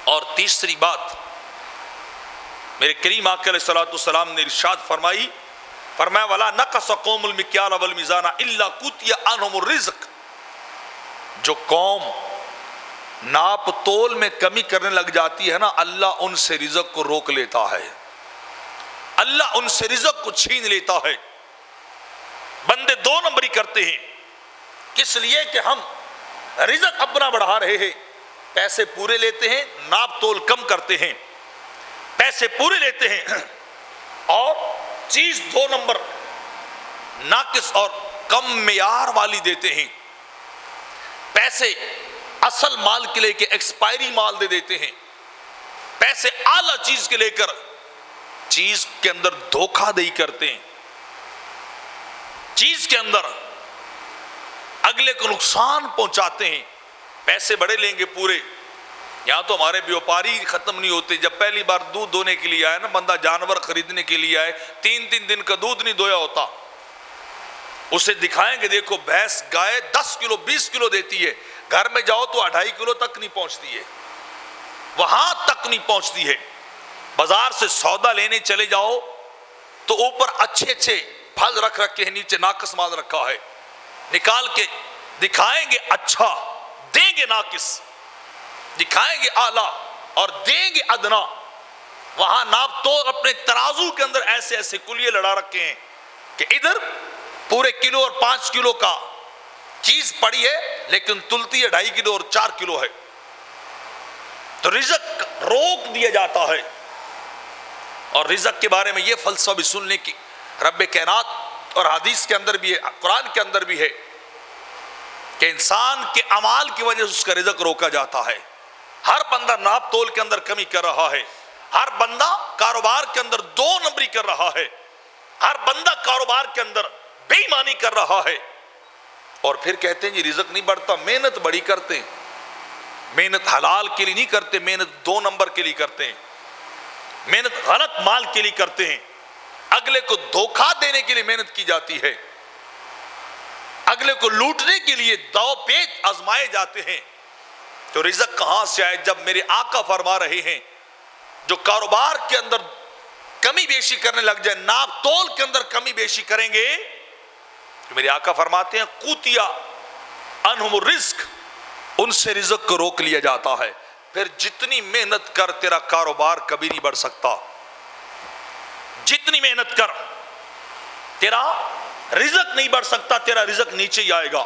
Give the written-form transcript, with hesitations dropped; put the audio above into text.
اور تیسری بات میرے کریم آقا علیہ الصلوۃ والسلام نے ارشاد فرمایا وَلَا نَقَصَ قَوْمُ الْمِكْيَالَ وَالْمِيزَانَ إِلَّا قُطِعَ عَنْهُمُ الرِّزْقُ، جو قوم ناپ تول میں کمی کرنے لگ جاتی ہے نا، اللہ ان سے رزق کو روک لیتا ہے، اللہ ان سے رزق کو چھین لیتا ہے۔ بندے دو نمبری کرتے ہیں، کس لیے کہ ہم رزق اپنا بڑھا رہے ہیں، پیسے پورے لیتے ہیں، ناپ تول کم کرتے ہیں، پیسے پورے لیتے ہیں اور چیز دو نمبر ناقص اور کم معیار والی دیتے ہیں، پیسے اصل مال کے لے کے ایکسپائری مال دے دیتے ہیں، پیسے اعلیٰ چیز کے لے کر چیز کے اندر دھوکہ دہی کرتے ہیں، چیز کے اندر اگلے کو نقصان پہنچاتے ہیں، پیسے بڑے لیں گے پورے۔ یہاں تو ہمارے بیوپاری ختم نہیں ہوتے، جب پہلی بار دودھ دونے کے لیے آئے نا، بندہ جانور خریدنے کے لیے آئے، 3 دن کا دودھ نہیں دویا ہوتا، اسے دکھائیں کہ دیکھو بھینس گائے 10 کلو 20 کلو دیتی ہے، گھر میں جاؤ تو 2.5 کلو تک نہیں پہنچتی ہے، وہاں تک نہیں پہنچتی ہے۔ بازار سے سودا لینے چلے جاؤ تو اوپر اچھے پھل رکھ رکھے ہیں، نیچے ناقص مال رکھا ہے، نکال کے دکھائیں گے اچھا، دیں گے ناقص، دکھائیں گے اعلیٰ اور دیں گے ادنا۔ وہاں ناپ تو اپنے ترازو کے اندر ایسے ایسے کلیے لڑا رکھے ہیں کہ ادھر پورے کلو اور 5 کلو کا چیز پڑی ہے لیکن تلتی ہے 2.5 کلو اور 4 کلو ہے، تو رزق روک دیا جاتا ہے۔ اور رزق کے بارے میں یہ فلسفہ بھی سننے کی رب کائنات اور حدیث کے اندر بھی ہے، قرآن کے اندر بھی ہے کہ انسان کے اعمال کی وجہ سے اس کا رزق روکا جاتا ہے۔ ہر بندہ ناپ تول کے اندر کمی کر رہا ہے، ہر بندہ کاروبار کے اندر 2 نمبری کر رہا ہے، ہر بندہ کاروبار کے اندر بے ایمانی کر رہا ہے، اور پھر کہتے ہیں جی رزق نہیں بڑھتا، محنت بڑی کرتے ہیں، محنت حلال کے لیے نہیں کرتے، محنت 2 نمبر کے لیے کرتے ہیں، محنت غلط مال کے لیے کرتے ہیں، اگلے کو دھوکہ دینے کے لیے محنت کی جاتی ہے، اگلے کو لوٹنے کے لیے داؤ پیچ آزمائے جاتے ہیں۔ تو رزق کہاں سے آئے جب میرے آقا فرما رہے ہیں جو کاروبار کے اندر کمی بیشی کرنے لگ جائے، ناپ تول کے اندر کمی بیشی کریں گے، تو میرے آقا فرماتے ہیں قوتیا انہم الرزق، ان سے رزق کو روک لیا جاتا ہے۔ پھر جتنی محنت کر تیرا کاروبار کبھی نہیں بڑھ سکتا، جتنی محنت کر تیرا رزق نہیں بڑھ سکتا، تیرا رزق نیچے ہی آئے گا۔